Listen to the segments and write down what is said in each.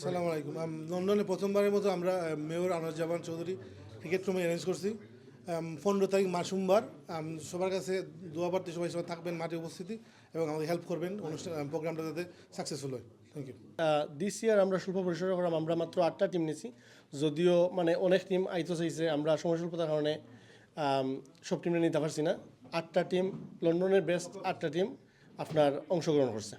আসসালামু আলাইকুম। লন্ডনে প্রথমবারের মতো আমরা mayor Anwaruzzaman Chowdhury cricket tournament arrange করছি 15 তারিখ সোমবার। সবার কাছে দোয়া প্রার্থী সবাই সবাই থাকবেন, মাঠে উপস্থিতি এবং আমাদের হেল্প করবেন অনুষ্ঠান প্রোগ্রামটা যাতে সাকসেসফুল হয়। Thank you. দিস ইয়ার আমরা স্বল্প পরিসরে করলাম, আমরা মাত্র 8টা টিম নিয়েছি। যদিও মানে অনেক টিম আইতে চাইছে, আমরা সময় স্বল্পতার কারণে সব টিমে নিতে পারছি না। 8টা টিম, লন্ডনের বেস্ট 8টা টিম আপনার অংশগ্রহণ করছে।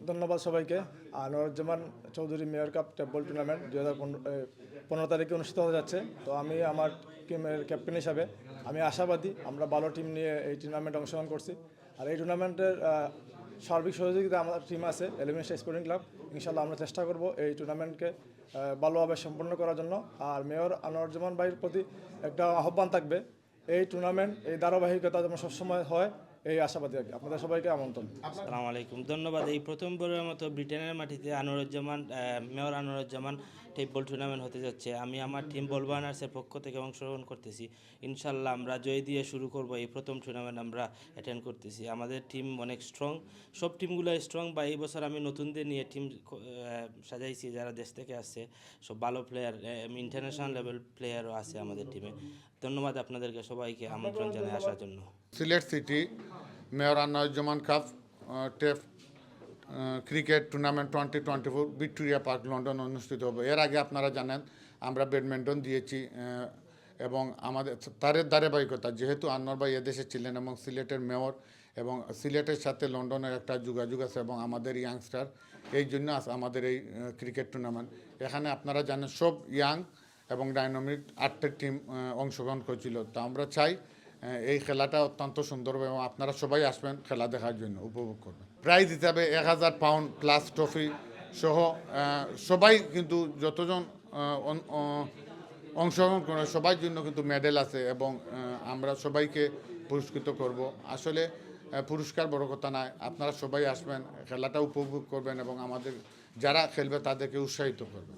ধন্যবাদ সবাইকে। Anwaruzzaman Chowdhury mayor cup table tournament 2015 তারিখে অনুষ্ঠিত হতে যাচ্ছে। তো আমি আমার টিমের ক্যাপ্টেন হিসাবে আমি আশাবাদী আমরা ভালো টিম নিয়ে এই টুর্নামেন্টে অংশগ্রহণ করছি। আর এই টুর্নামেন্টের সার্বিক সহযোগিতা আমাদের টিম আছে এলিমেন্টস স্পোর্টিং ক্লাব। ইনশাল্লাহ আমরা চেষ্টা করব এই টুর্নামেন্টকে ভালোভাবে সম্পন্ন করার জন্য। আর মেয়র আনোয়ারুজ্জামান ভাইয়ের প্রতি একটা আহ্বান থাকবে, এই টুর্নামেন্ট এই ধারাবাহিকতা যেন সবসময় হয়, এই আশাবাদী আর কি। আপনাদের সবাইকে আমন্ত্রণ। আসসালামু আলাইকুম, ধন্যবাদ। এই প্রথমবারের মতো ব্রিটেনের মাটিতে মেয়র আনোয়ারুজ্জামান টেবল টুর্নামেন্ট হতে যাচ্ছে। আমি আমার টিম বলবানার্সের পক্ষ থেকে অংশগ্রহণ করতেছি। ইনশাল্লাহ আমরা জয় দিয়ে শুরু করব। এই প্রথম টুর্নামেন্ট আমরা অ্যাটেন্ড করতেছি। আমাদের টিম অনেক স্ট্রং, সব টিমগুলো স্ট্রং। বা এই বছর আমি নতুনদের নিয়ে টিম সাজাইছি যারা দেশ থেকে আসছে, সব ভালো প্লেয়ার, ইন্টারন্যাশনাল লেভেল প্লেয়ারও আছে আমাদের টিমে। ধন্যবাদ আপনাদেরকে সবাইকে আমন্ত্রণ জানাই আসার জন্য। Sylhet city mayor Anwaruzzaman cup tape cricket tournament 2024 Victoria park London অনুষ্ঠিত হবে। এর আগে আপনারা জানেন আমরা ব্যাডমিন্টন দিয়েছি এবং আমাদের তারের ধারাবাহিকতা যেহেতু আনোয়ার ভাই এদেশে ছিলেন এবং সিলেটের মেয়র এবং সিলেটের সাথে লন্ডনের একটা যোগাযোগ আছে এবং আমাদের ইয়াংস্টার, এই জন্য আমাদের এই ক্রিকেট টুর্নামেন্ট। এখানে আপনারা জানেন সব ইয়াং এবং ডাইনামিক 8টা টিম অংশগ্রহণ করেছিল। তো আমরা চাই এই খেলাটা অত্যন্ত সুন্দর হবে এবং আপনারা সবাই আসবেন খেলা দেখার জন্য, উপভোগ করবেন। প্রাইজ হিসাবে 1000 পাউন্ড প্লাস ট্রফি সহ সবাই কিন্তু যতজন অংশগ্রহণ করে সবার জন্য কিন্তু মেডেল আছে এবং আমরা সবাইকে পুরস্কৃত করব। আসলে পুরস্কার বড় কথা নয়, আপনারা সবাই আসবেন, খেলাটা উপভোগ করবেন এবং আমাদের যারা খেলবে তাদেরকে উৎসাহিত করবেন।